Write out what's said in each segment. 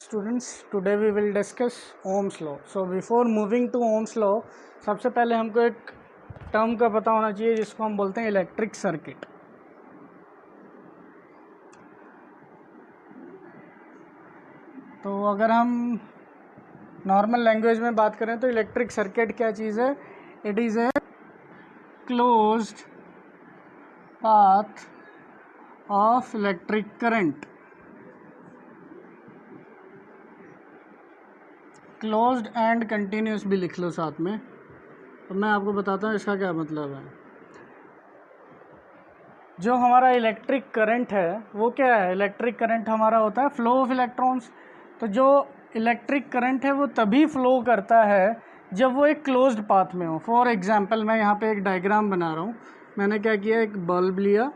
Students, today we will discuss Ohm's law. So before moving to Ohm's law, सबसे पहले हमको एक term का पता होना चाहिए जिसको हम बोलते हैं इलेक्ट्रिक सर्किट. तो अगर हम नॉर्मल लैंग्वेज में बात करें तो इलेक्ट्रिक सर्किट क्या चीज़ है? It is a closed path of electric current. Closed end continuous भी लिख लो साथ में. तो मैं आपको बताता हूँ इसका क्या मतलब है. जो हमारा इलेक्ट्रिक करंट है वो क्या है? इलेक्ट्रिक करंट हमारा होता है फ्लो ऑफ इलेक्ट्रॉन्स. तो जो इलेक्ट्रिक करंट है वो तभी फ्लो करता है जब वो एक क्लोज्ड पाथ में हो. फॉर एग्जांपल मैं यहाँ पे एक डायग्राम बना रहा हूँ. मैंने क्या किया, एक बल्ब लिया,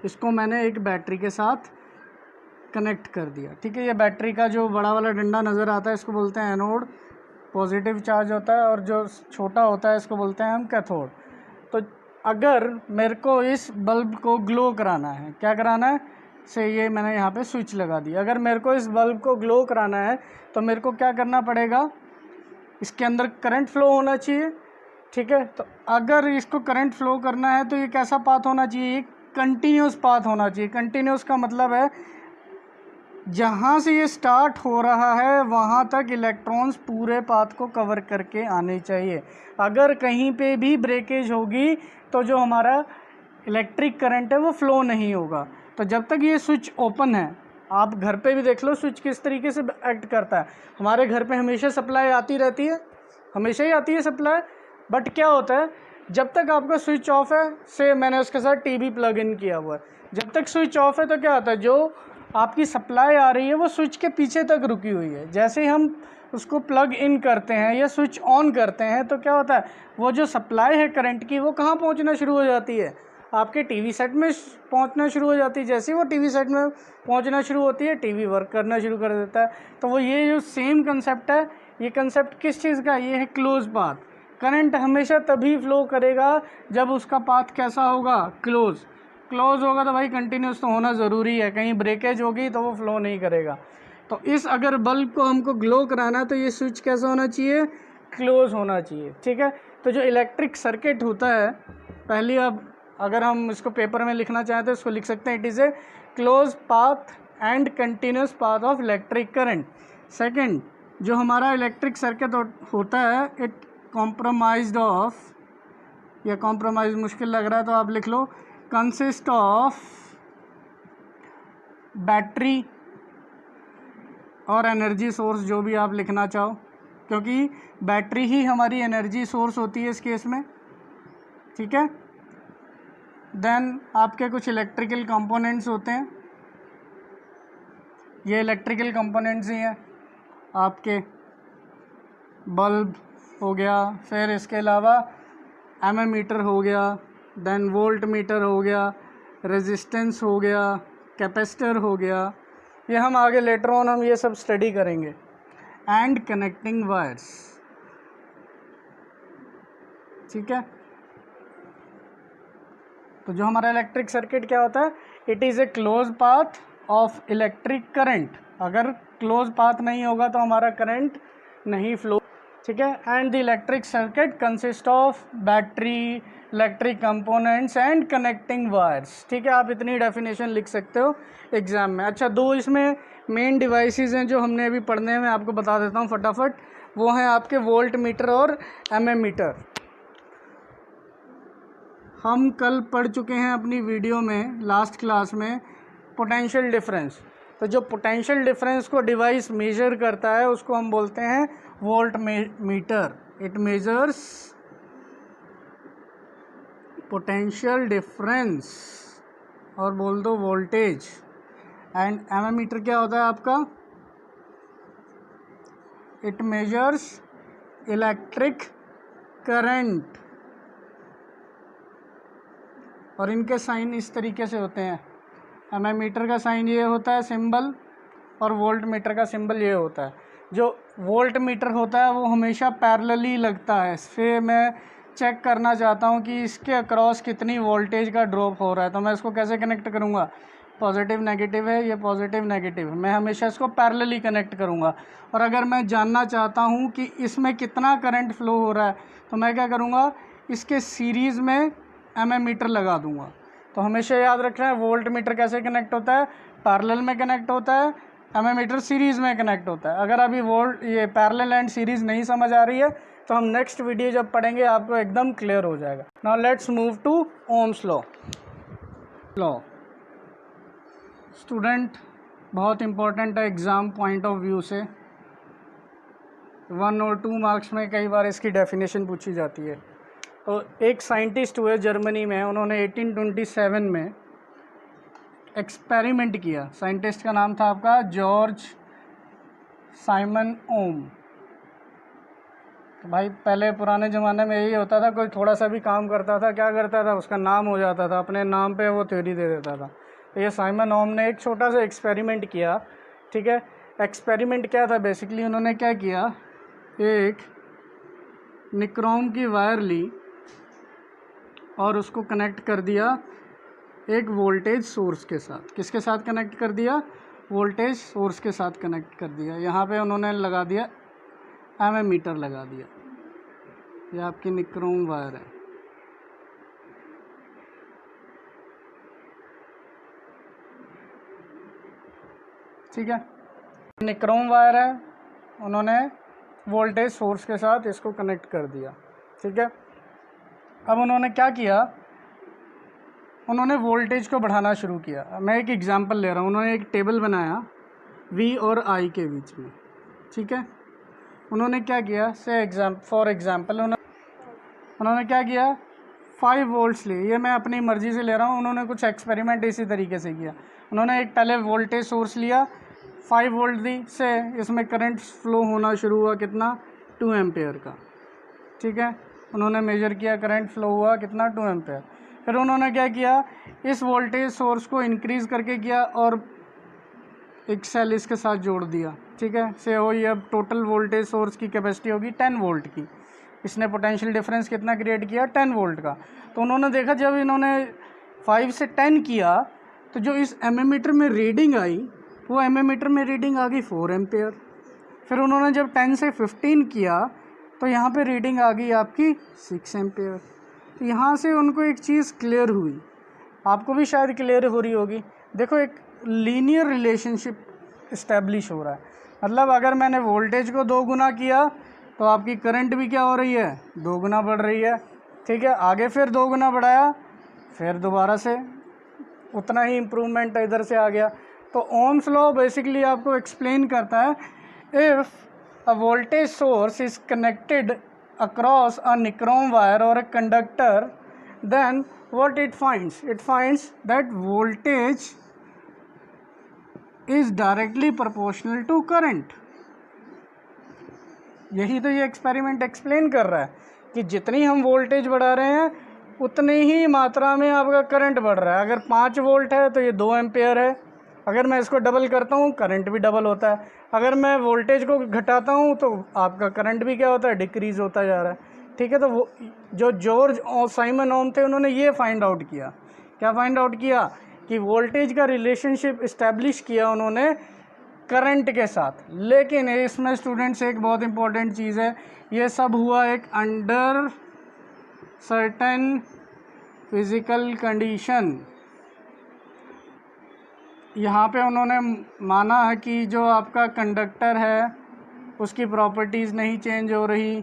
इसको मैंने एक बैटरी के साथ कनेक्ट कर दिया. ठीक है, ये बैटरी का जो बड़ा वाला डंडा नज़र आता है इसको बोलते हैं एनोड, पॉजिटिव चार्ज होता है, और जो छोटा होता है इसको बोलते हैं हम कैथोड. तो अगर मेरे को इस बल्ब को ग्लो कराना है, क्या कराना है से ये मैंने यहाँ पे स्विच लगा दी. अगर मेरे को इस बल्ब को ग्लो कराना है तो मेरे को क्या करना पड़ेगा, इसके अंदर करंट फ्लो होना चाहिए. ठीक है, तो अगर इसको करंट फ्लो करना है तो ये कैसा पाथ होना चाहिए? कंटिन्यूस पाथ होना चाहिए. कंटिन्यूस का मतलब है जहाँ से ये स्टार्ट हो रहा है वहाँ तक इलेक्ट्रॉन्स पूरे पाथ को कवर करके आने चाहिए. अगर कहीं पे भी ब्रेकेज होगी तो जो हमारा इलेक्ट्रिक करंट है वो फ्लो नहीं होगा. तो जब तक ये स्विच ओपन है, आप घर पे भी देख लो स्विच किस तरीके से एक्ट करता है. हमारे घर पे हमेशा सप्लाई आती रहती है, हमेशा ही आती है सप्लाई. बट क्या होता है, जब तक आपका स्विच ऑफ है, से मैंने उसके साथ टीवी प्लग इन किया हुआ है, जब तक स्विच ऑफ है तो क्या होता है, जो आपकी सप्लाई आ रही है वो स्विच के पीछे तक रुकी हुई है. जैसे ही हम उसको प्लग इन करते हैं या स्विच ऑन करते हैं तो क्या होता है, वो जो सप्लाई है करंट की वो कहाँ पहुंचना शुरू हो जाती है? आपके टीवी सेट में पहुंचना शुरू हो जाती है. जैसे ही वो टीवी सेट में पहुंचना शुरू होती है, टीवी वर्क करना शुरू कर देता है. तो वो ये जो सेम कंसेप्ट है, ये कंसेप्ट किस चीज़ का? ये है क्लोज पाथ. करंट हमेशा तभी फ्लो करेगा जब उसका पाथ कैसा होगा? क्लोज होगा. तो भाई कंटिन्यूस तो होना ज़रूरी है, कहीं ब्रेकेज होगी तो वो फ्लो नहीं करेगा. तो इस अगर बल्ब को हमको ग्लो कराना तो ये स्विच कैसा होना चाहिए? क्लोज होना चाहिए. ठीक है, तो जो इलेक्ट्रिक सर्किट होता है, पहले अब अगर हम इसको पेपर में लिखना चाहें तो इसको लिख सकते हैं, it is A close path and continuous path of electric current. Second, जो हमारा इलेक्ट्रिक सर्किट होता है, इट कॉम्प्रोमाइज्ड ऑफ, या कॉम्प्रोमाइज़ मुश्किल लग रहा है तो आप लिख लो, कंसिस्ट ऑफ बैटरी और एनर्जी सोर्स, जो भी आप लिखना चाहो, क्योंकि बैटरी ही हमारी एनर्जी सोर्स होती है इस केस में. ठीक है, देन आपके कुछ इलेक्ट्रिकल कंपोनेंट्स होते हैं, ये इलेक्ट्रिकल कंपोनेंट्स ही हैं. आपके बल्ब हो गया, फिर इसके अलावा एमीमीटर हो गया, देन वोल्ट मीटर हो गया, रेजिस्टेंस हो गया, कैपेसिटर हो गया. ये हम आगे लेटर ऑन हम ये सब स्टडी करेंगे. And connecting wires. ठीक है, तो जो हमारा इलेक्ट्रिक सर्किट क्या होता है, it is A close path of electric current. अगर क्लोज पाथ नहीं होगा तो हमारा करंट नहीं फ्लो. ठीक है, and the electric circuit consist of battery, electric components and connecting wires. ठीक है, आप इतनी डेफिनेशन लिख सकते हो एग्जाम में. अच्छा, दो इसमें मेन डिवाइसेस हैं जो हमने अभी पढ़ने में, आपको बता देता हूँ फटाफट. वो हैं आपके वोल्ट मीटर और एमीमीटर. हम कल पढ़ चुके हैं अपनी वीडियो में, लास्ट क्लास में, पोटेंशियल डिफरेंस. तो जो पोटेंशियल डिफरेंस को डिवाइस मेजर करता है उसको हम बोलते हैं volt meter. It measures potential difference, और बोल दो वोल्टेज. एंड एमीमीटर क्या होता है आपका? It measures electric current. और इनके साइन इस तरीके से होते हैं. एमीमीटर का साइन ये होता है सिंबल, और वोल्ट मीटर का सिंबल ये होता है. जो वोल्ट मीटर होता है वो हमेशा पैरेलली लगता है. फिर मैं चेक करना चाहता हूँ कि इसके अक्रॉस कितनी वोल्टेज का ड्रॉप हो रहा है, तो मैं इसको कैसे कनेक्ट करूँगा? पॉजिटिव नेगेटिव है, ये पॉजिटिव नेगेटिव है, मैं हमेशा इसको पैरेलली कनेक्ट करूँगा। और अगर मैं जानना चाहता हूँ कि इसमें कितना करंट फ्लो हो रहा है तो मैं क्या करूँगा, इसके सीरीज़ में एमीमीटर लगा दूँगा। तो हमेशा याद रखना है वोल्ट मीटर कैसे कनेक्ट होता है, पैरेलल में कनेक्ट होता है, एमीमीटर सीरीज़ में कनेक्ट होता है। अगर अभी वोल्ट ये पैरेलल एंड सीरीज़ नहीं समझ आ रही है तो हम नेक्स्ट वीडियो जब पढ़ेंगे आपको एकदम क्लियर हो जाएगा। Now let's move to Ohm's law. Student बहुत इंपॉर्टेंट है एग्ज़ाम पॉइंट ऑफ व्यू से, 1 और 2 मार्क्स में कई बार इसकी डेफिनेशन पूछी जाती है। तो एक साइंटिस्ट हुए जर्मनी में, उन्होंने 1827 में एक्सपेरिमेंट किया। साइंटिस्ट का नाम था आपका जॉर्ज साइमन ओम। तो भाई पहले पुराने ज़माने में यही होता था, कोई थोड़ा सा भी काम करता था, क्या करता था, उसका नाम हो जाता था, अपने नाम पे वो थ्योरी दे देता था। तो ये साइमन ओम ने एक छोटा सा एक्सपेरिमेंट किया, ठीक है। एक्सपेरिमेंट क्या था, बेसिकली उन्होंने क्या किया, एक निक्रोम की वायर ली और उसको कनेक्ट कर दिया एक वोल्टेज सोर्स के साथ। किसके साथ कनेक्ट कर दिया, वोल्टेज सोर्स के साथ कनेक्ट कर दिया। यहाँ पे उन्होंने लगा दिया एमीमीटर लगा दिया, ये आपकी निक्रोम वायर है। ठीक है, निक्रोम वायर है, उन्होंने वोल्टेज सोर्स के साथ इसको कनेक्ट कर दिया। ठीक है, अब उन्होंने क्या किया, उन्होंने वोल्टेज को बढ़ाना शुरू किया। मैं एक एग्जांपल ले रहा हूँ। उन्होंने एक टेबल बनाया V और I के बीच में, ठीक है। उन्होंने क्या किया, फॉर एग्जांपल उन्होंने क्या किया, 5 वोल्ट्स लिए। ये मैं अपनी मर्ज़ी से ले रहा हूँ, उन्होंने कुछ एक्सपेरिमेंट इसी तरीके से किया। उन्होंने एक पहले वोल्टेज सोर्स लिया, 5 वोल्ट दी से इसमें करंट फ्लो होना शुरू हुआ, कितना, 2 एम्पेयर का। ठीक है, उन्होंने मेजर किया, करंट फ्लो हुआ कितना, 2 एम्पेयर। फिर उन्होंने क्या किया, इस वोल्टेज सोर्स को इंक्रीज़ करके किया और एक सेल इसके साथ जोड़ दिया। ठीक है, से हो ये अब टोटल वोल्टेज सोर्स की कैपेसिटी होगी 10 वोल्ट की। इसने पोटेंशियल डिफरेंस कितना क्रिएट किया, 10 वोल्ट का। तो उन्होंने देखा जब इन्होंने 5 से 10 किया तो जो इस एमीमीटर में रीडिंग आई, वो एमीमीटर में रीडिंग आ गई 4 एम्पेयर। फिर उन्होंने जब 10 से 15 किया तो यहाँ पे रीडिंग आ गई आपकी 6 एम्पेयर। तो यहाँ से उनको एक चीज़ क्लियर हुई, आपको भी शायद क्लियर हो रही होगी। देखो एक लीनियर रिलेशनशिप इस्टेब्लिश हो रहा है, मतलब अगर मैंने वोल्टेज को 2 गुना किया तो आपकी करंट भी क्या हो रही है, 2 गुना बढ़ रही है। ठीक है, आगे फिर 2 गुना बढ़ाया, फिर दोबारा से उतना ही इम्प्रूवमेंट इधर से आ गया। तो ओम्स लॉ बेसिकली आपको एक्सप्लेन करता है, if a voltage source is connected across a nichrome wire और a conductor, then what it finds that voltage is directly proportional to current। यही तो ये एक्सपेरिमेंट एक्सप्लेन कर रहा है कि जितनी हम वोल्टेज बढ़ा रहे हैं उतनी ही मात्रा में आपका करंट बढ़ रहा है। अगर 5 वोल्ट है तो ये 2 एम्पेयर है, अगर मैं इसको डबल करता हूँ करंट भी डबल होता है, अगर मैं वोल्टेज को घटाता हूँ तो आपका करंट भी क्या होता है, डिक्रीज़ होता जा रहा है। ठीक है, तो वो जो जॉर्ज और साइमन ओम थे उन्होंने ये फाइंड आउट किया, क्या फाइंड आउट किया, कि वोल्टेज का रिलेशनशिप इस्टेब्लिश किया उन्होंने करंट के साथ। लेकिन इसमें स्टूडेंट्स एक बहुत इंपॉर्टेंट चीज़ है, ये सब हुआ एक अंडर सर्टेन फिज़िकल कंडीशन। यहाँ पे उन्होंने माना है कि जो आपका कंडक्टर है उसकी प्रॉपर्टीज़ नहीं चेंज हो रही,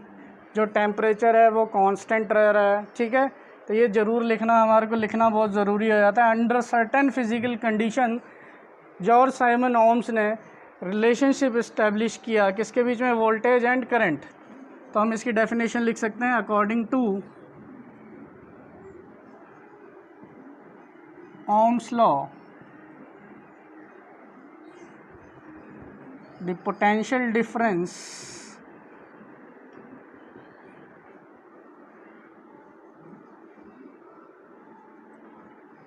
जो टेम्परेचर है वो कांस्टेंट रह रहा है। ठीक है, तो ये ज़रूर लिखना, हमारे को लिखना बहुत ज़रूरी हो जाता है। Under certain physical condition George Simon Ohms ने रिलेशनशिप इस्टेब्लिश किया किसके बीच में, वोल्टेज एंड करंट। तो हम इसकी डेफिनेशन लिख सकते हैं, according to Ohm's law the potential difference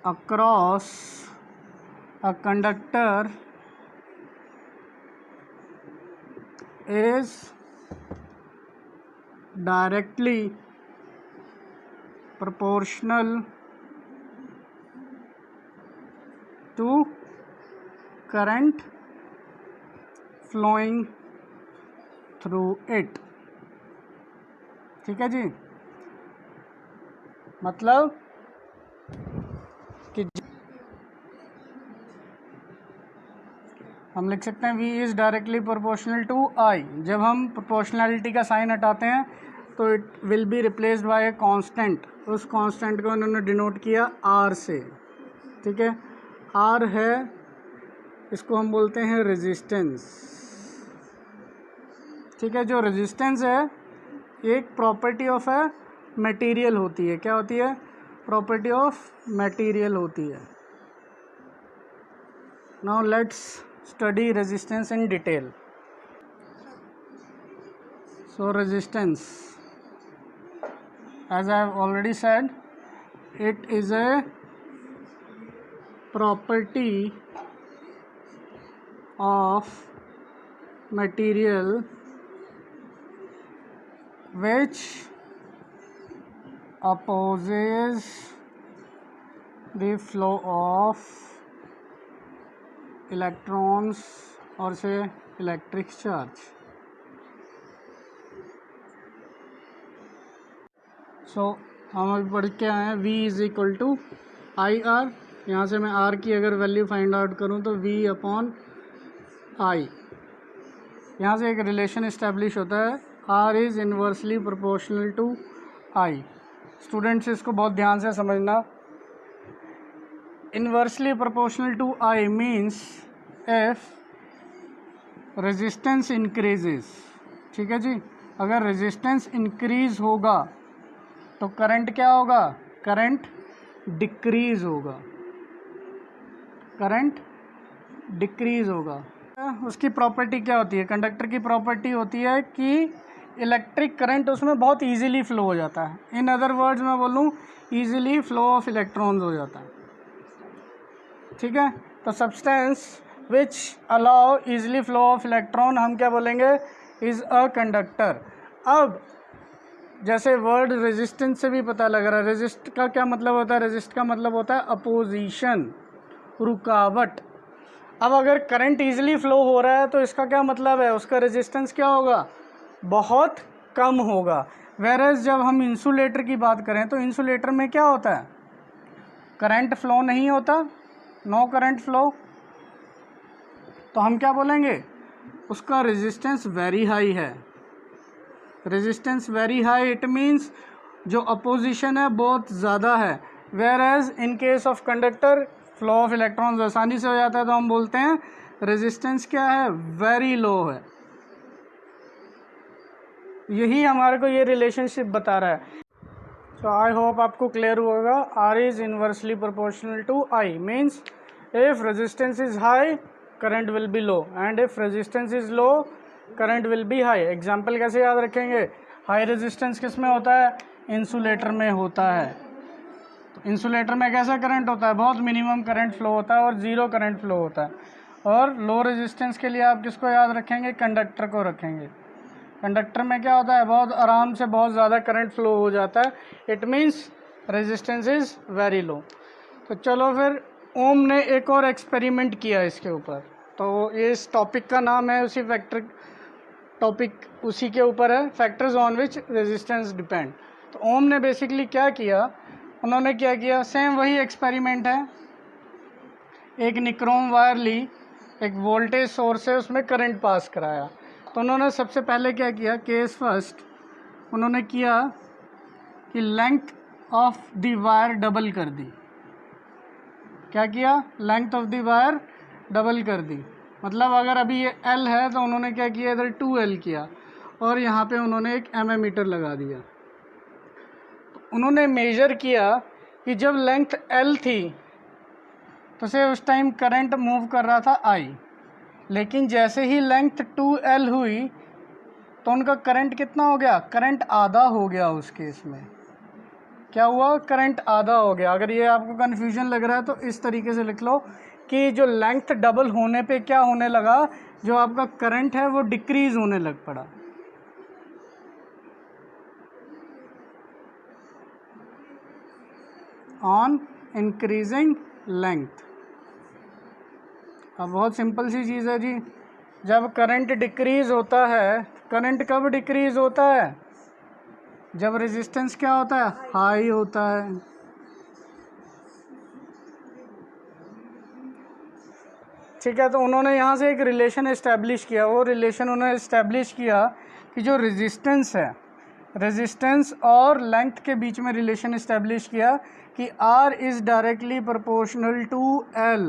across a conductor is directly proportional to current flowing through it. ठीक है जी, मतलब कि हम लिख सकते हैं V is directly proportional to I। जब हम प्रोपोर्शनैलिटी का साइन हटाते हैं तो it will be replaced by a constant. उस कांस्टेंट को उन्होंने डिनोट किया R से। ठीक है, R है, इसको हम बोलते हैं रेजिस्टेंस। ठीक है, जो रेजिस्टेंस है एक प्रॉपर्टी ऑफ ए मटेरियल होती है। क्या होती है? प्रॉपर्टी ऑफ मटेरियल होती है। Now let's study resistance in detail. So resistance, as I have already said, it is a property of material which opposes the flow of electrons और से electric charge. सो हम अभी पढ़ के आए हैं V is equal to I R. यहाँ से मैं R की अगर वैल्यू फाइंड आउट करूँ तो V अपॉन I। यहाँ से एक रिलेशन इस्टेब्लिश होता है, R is inversely proportional to I। Students इसको बहुत ध्यान से समझना। Inversely proportional to I means if resistance increases. ठीक है जी, अगर रेजिस्टेंस इंक्रीज होगा तो करंट क्या होगा? करंट डिक्रीज होगा। करंट डिक्रीज होगा। उसकी प्रॉपर्टी क्या होती है? कंडक्टर की प्रॉपर्टी होती है कि इलेक्ट्रिक करंट उसमें बहुत इजीली फ्लो हो जाता है। इन अदर वर्ड्स मैं बोलूँ, इजीली फ्लो ऑफ इलेक्ट्रॉन्स हो जाता है। ठीक है, तो substance which allow easily flow of electron हम क्या बोलेंगे? Is a conductor. अब जैसे वर्ड रेजिस्टेंस से भी पता लग रहा है, रेजिस्ट का क्या मतलब होता है? रेजिस्ट का मतलब होता है अपोजिशन, रुकावट। अब अगर करंट इजीली फ्लो हो रहा है तो इसका क्या मतलब है? उसका रेजिस्टेंस क्या होगा? बहुत कम होगा। वेरएज जब हम इंसुलेटर की बात करें तो इंसुलेटर में क्या होता है? करंट फ्लो नहीं होता, नो करंट फ्लो। तो हम क्या बोलेंगे? उसका रेजिस्टेंस वेरी हाई है। Resistance very high it means जो अपोजिशन है बहुत ज़्यादा है। Whereas in case of conductor flow of electrons आसानी से हो जाता है, तो हम बोलते हैं रेजिस्टेंस क्या है? वेरी लो है। यही हमारे को ये रिलेशनशिप बता रहा है। सो आई होप आपको क्लियर होगा। R is inversely proportional to I means if resistance is high current will be low and if resistance is low current will be high. Example कैसे याद रखेंगे? हाई रेजिस्टेंस किस में होता है? Insulator में होता है। तो इंसुलेटर में कैसा करंट होता है? बहुत मिनिमम करंट फ्लो होता है और ज़ीरो करंट फ्लो होता है। और लो रेजिस्टेंस के लिए आप किसको याद रखेंगे? कंडक्टर को रखेंगे। कंडक्टर में क्या होता है? बहुत आराम से बहुत ज़्यादा करंट फ्लो हो जाता है। It means resistance is very low. तो चलो फिर ओम ने एक और एक्सपेरिमेंट किया इसके ऊपर। तो इस टॉपिक का नाम है उसी फैक्टर, टॉपिक उसी के ऊपर है, factors on which resistance depend. तो ओम ने बेसिकली क्या किया? उन्होंने क्या किया? सेम वही एक्सपेरिमेंट है। एक निक्रोम वायर ली, एक वोल्टेज सोर्स है, उसमें करंट पास कराया। तो उन्होंने सबसे पहले क्या किया? केस फर्स्ट उन्होंने किया कि length of the wire double कर दी। क्या किया? Length of the wire double कर दी। मतलब अगर अभी ये L है तो उन्होंने क्या किया? इधर 2L किया और यहाँ पे उन्होंने एक एमीमीटर लगा दिया। तो उन्होंने मेजर किया कि जब लेंथ L थी तो से उस टाइम करंट मूव कर रहा था I, लेकिन जैसे ही लेंथ 2L हुई तो उनका करंट कितना हो गया? करंट आधा हो गया। उस केस में क्या हुआ? करंट आधा हो गया। अगर ये आपको कन्फ्यूजन लग रहा है तो इस तरीके से लिख लो कि जो लेंथ डबल होने पे क्या होने लगा? जो आपका करंट है वो डिक्रीज होने लग पड़ा। On increasing length. अब बहुत सिंपल सी चीज़ है जी, जब करंट डिक्रीज़ होता है, करंट कब डिक्रीज़ होता है? जब रेजिस्टेंस क्या होता है? हाई होता है। ठीक है, तो उन्होंने यहाँ से एक रिलेशन इस्टेब्लिश किया। वो रिलेशन उन्होंने इस्टेब्लिश किया कि जो रेजिस्टेंस है, रेजिस्टेंस और लेंथ के बीच में रिलेशन इस्टेब्लिश किया कि R is directly proportional to L।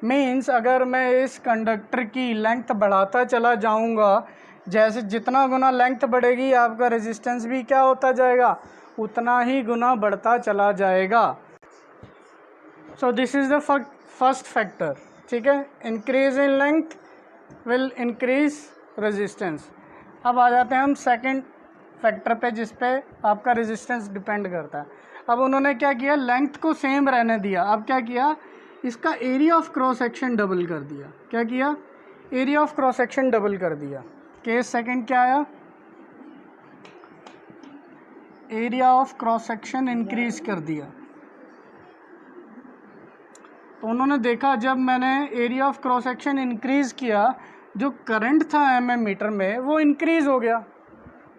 Means अगर मैं इस कंडक्टर की लेंथ बढ़ाता चला जाऊंगा, जैसे जितना गुना लेंथ बढ़ेगी आपका रेजिस्टेंस भी क्या होता जाएगा, उतना ही गुना बढ़ता चला जाएगा। So this is the first factor. ठीक है, increase in length will increase resistance. अब आ जाते हैं हम सेकंड फैक्टर पे, जिस पे आपका रेजिस्टेंस डिपेंड करता है। अब उन्होंने क्या किया, लेंथ को सेम रहने दिया। अब क्या किया, इसका area of cross section double कर दिया। क्या किया, area of cross section double कर दिया। केस सेकंड क्या आया, area of cross section increase कर दिया। तो उन्होंने देखा जब मैंने area of cross section increase किया, जो करंट था mm मीटर में वो इंक्रीज हो गया।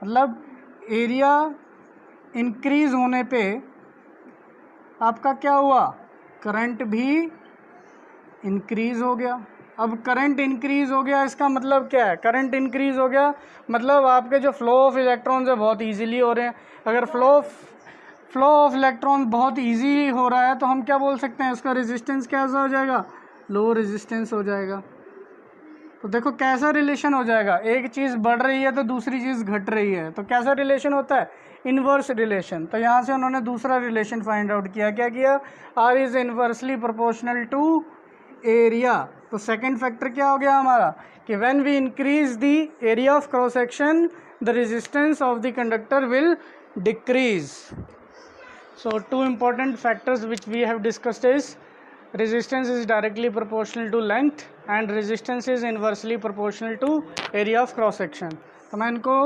मतलब एरिया इंक्रीज होने पे आपका क्या हुआ, करंट भी इंक्रीज हो गया। अब करंट इंक्रीज हो गया, इसका मतलब क्या है, करंट इंक्रीज हो गया मतलब आपके जो फ्लो ऑफ इलेक्ट्रॉन्स है बहुत इजीली हो रहे हैं। अगर फ्लो ऑफ इलेक्ट्रॉन्स बहुत इजीली हो रहा है तो हम क्या बोल सकते हैं, उसका रेजिस्टेंस कैसा हो जाएगा, लो रेजिस्टेंस हो जाएगा। तो देखो कैसा रिलेशन हो जाएगा, एक चीज़ बढ़ रही है तो दूसरी चीज़ घट रही है, तो कैसा रिलेशन होता है, इन्वर्स रिलेशन। तो यहाँ से उन्होंने दूसरा रिलेशन फाइंड आउट किया। क्या किया, R is inversely proportional to area. तो सेकंड फैक्टर क्या हो गया हमारा, कि when we increase the area of cross section the resistance of the conductor will decrease. So two important factors which we have discussed is resistance is directly proportional to length and resistance is inversely proportional to area of cross section। तो मैं इनको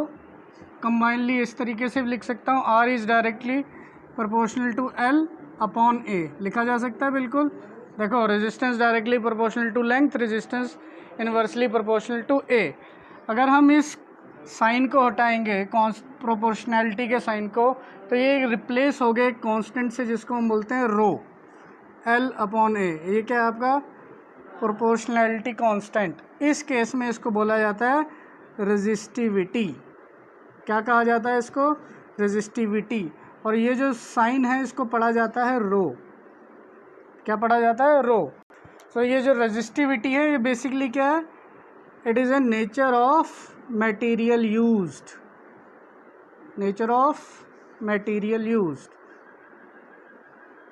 combinedly इस तरीके से भी लिख सकता हूँ, R is directly proportional to L upon A लिखा जा सकता है बिल्कुल। देखो resistance directly proportional to length, resistance inversely proportional to A। अगर हम इस साइन को हटाएंगे, प्रोपोर्शनैलिटी के साइन को, तो ये रिप्लेस हो गए कांस्टेंट से जिसको हम बोलते हैं रो, L अपॉन A। ये क्या है आपका प्रोपोर्शनैलिटी कांस्टेंट। इस केस में इसको बोला जाता है रेजिस्टिविटी। क्या कहा जाता है इसको, रेजिस्टिविटी। और ये जो साइन है इसको पढ़ा जाता है रो। क्या पढ़ा जाता है, रो। सो ये जो रेजिस्टिविटी है ये बेसिकली क्या है, it is a nature of material used, nature of material used.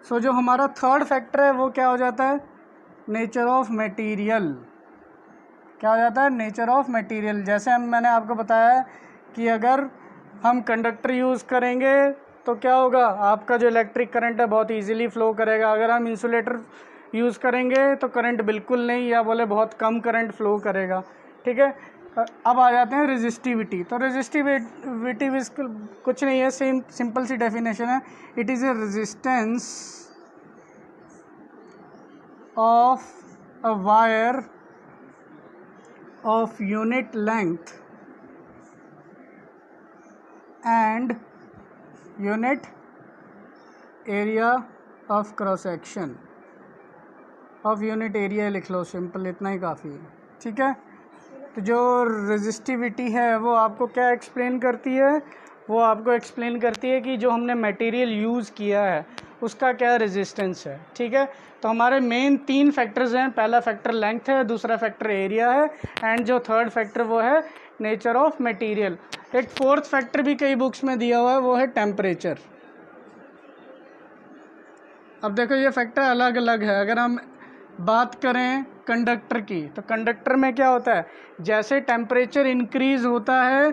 So जो हमारा थर्ड फैक्टर है वो क्या हो जाता है, नेचर ऑफ मटेरियल। क्या हो जाता है, नेचर ऑफ मटेरियल। जैसे मैंने आपको बताया कि अगर हम कंडक्टर यूज़ करेंगे तो क्या होगा, आपका जो इलेक्ट्रिक करंट है बहुत इजीली फ्लो करेगा। अगर हम इंसुलेटर यूज़ करेंगे तो करंट बिल्कुल नहीं, या बोले बहुत कम करंट फ्लो करेगा। ठीक है, अब आ जाते हैं रेजिस्टिविटी। तो रेजिस्टिविटी कुछ नहीं है, सिंपल सी डेफिनेशन है, it is A resistance of a wire of unit length and unit area of cross section. Of unit area लिख लो, सिंपल, इतना ही काफ़ी है। ठीक है, तो जो रेजिस्टिविटी है वो आपको क्या एक्सप्लेन करती है, वो आपको एक्सप्लेन करती है कि जो हमने मटेरियल यूज़ किया है उसका क्या रेजिस्टेंस है। ठीक है, तो हमारे मेन तीन फैक्टर्स हैं, पहला फैक्टर लेंथ है, दूसरा फैक्टर एरिया है, एंड जो थर्ड फैक्टर वो है नेचर ऑफ मटेरियल। एक फोर्थ फैक्टर भी कई बुक्स में दिया हुआ है, वो है टेम्परेचर। अब देखो ये फैक्टर अलग अलग है। अगर हम बात करें कंडक्टर की, तो कंडक्टर में क्या होता है, जैसे टेम्परेचर इंक्रीज़ होता है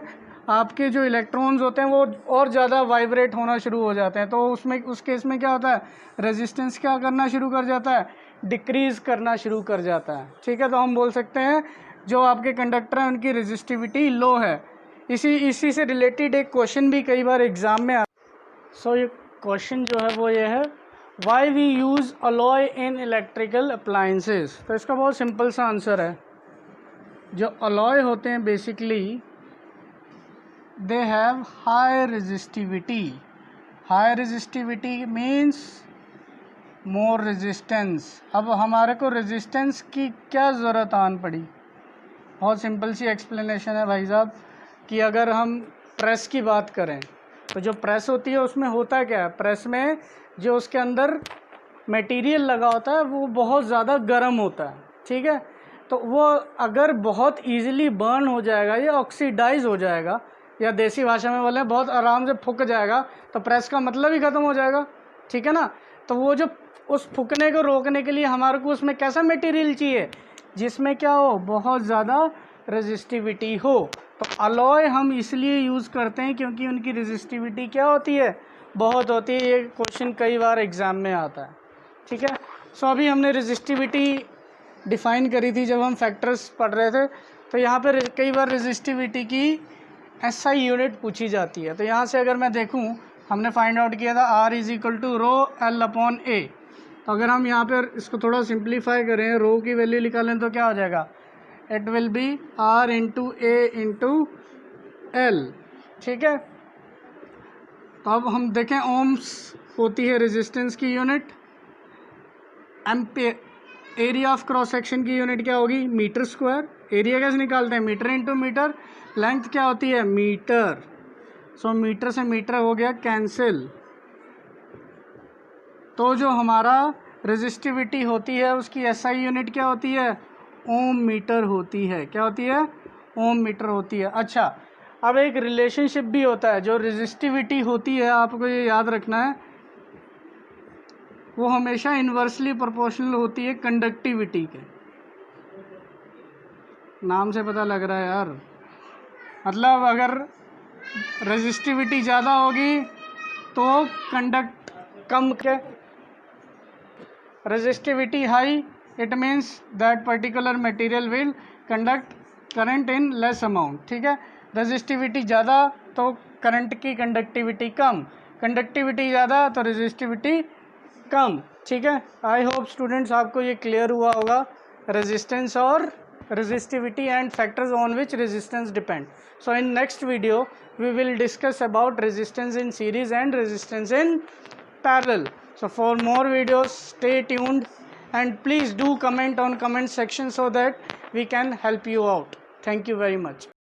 आपके जो इलेक्ट्रॉन्स होते हैं वो और ज़्यादा वाइब्रेट होना शुरू हो जाते हैं। तो उस केस में क्या होता है, रेजिस्टेंस क्या करना शुरू कर जाता है, डिक्रीज़ करना शुरू कर जाता है। ठीक है, तो हम बोल सकते हैं जो आपके कंडक्टर हैं उनकी रेजिस्टिविटी लो है। इसी से रिलेटेड एक क्वेश्चन भी कई बार एग्ज़ाम में आता है। सो ये क्वेश्चन जो है वो ये है, why we use alloy in electrical appliances. तो इसका बहुत सिंपल सा आंसर है, जो अलॉय होते हैं basically they have high resistivity. High resistivity means more resistance. अब हमारे को रेजिस्टेंस की क्या ज़रूरत आन पड़ी? बहुत सिंपल सी एक्सप्लेनेशन है भाई साहब, कि अगर हम प्रेस की बात करें तो जो प्रेस होती है उसमें होता क्या है, प्रेस में जो उसके अंदर मटेरियल लगा होता है वो बहुत ज़्यादा गर्म होता है, ठीक है। तो वो अगर बहुत इजीली बर्न हो जाएगा या ऑक्सीडाइज हो जाएगा, या देसी भाषा में बोले बहुत आराम से फूक जाएगा, तो प्रेस का मतलब ही ख़त्म हो जाएगा, ठीक है ना। तो वो जो उस फूकने को रोकने के लिए हमारे को उसमें कैसा मटेरियल चाहिए, जिसमें क्या हो, बहुत ज़्यादा रेजिस्टिविटी हो। तो अलॉय हम इसलिए यूज़ करते हैं क्योंकि उनकी रेजिस्टिविटी क्या होती है, बहुत होती है। ये क्वेश्चन कई बार एग्ज़ाम में आता है, ठीक है। सो अभी हमने रेजिस्टिविटी डिफ़ाइन करी थी जब हम फैक्टर्स पढ़ रहे थे। तो यहाँ पे कई बार रेजिस्टिविटी की SI यूनिट पूछी जाती है। तो यहाँ से अगर मैं देखूँ, हमने फाइंड आउट किया था R = रो L/A। तो अगर हम यहाँ पर इसको थोड़ा सिंप्लीफाई करें, रो की वैल्यू निकालें तो क्या हो जाएगा, it will B R × A × L, ठीक है। तो अब हम देखें, ओम्स होती है रेजिस्टेंस की unit, ampere. Area of cross section की यूनिट क्या होगी, मीटर स्क्वायर। एरिया कैसे निकालते हैं, मीटर इंटू मीटर। लेंथ क्या होती है, मीटर। सो मीटर से मीटर हो गया कैंसिल। तो जो हमारा रेजिस्टिविटी होती है उसकी SI यूनिट क्या होती है, ओम मीटर होती है। क्या होती है, ओम मीटर होती है। अच्छा, अब एक रिलेशनशिप भी होता है, जो रेजिस्टिविटी होती है, आपको ये याद रखना है, वो हमेशा इन्वर्सली प्रोपोर्शनल होती है कंडक्टिविटी के। नाम से पता लग रहा है यार, मतलब अगर रेजिस्टिविटी ज़्यादा होगी तो कंडक्ट कम के। Resistivity high, it means that particular material will conduct current in less amount, ठीक है। रेजिस्टिविटी ज़्यादा तो करंट की कंडक्टिविटी कम, कंडक्टिविटी ज़्यादा तो रेजिस्टिविटी कम, ठीक है। आई होप स्टूडेंट्स आपको ये क्लियर हुआ होगा, रेजिस्टेंस और resistivity and factors on which resistance depend. So in next video we will discuss about resistance in series and resistance in parallel. So for more videos stay tuned and please do comment on comment section so that we can help you out. Thank you very much.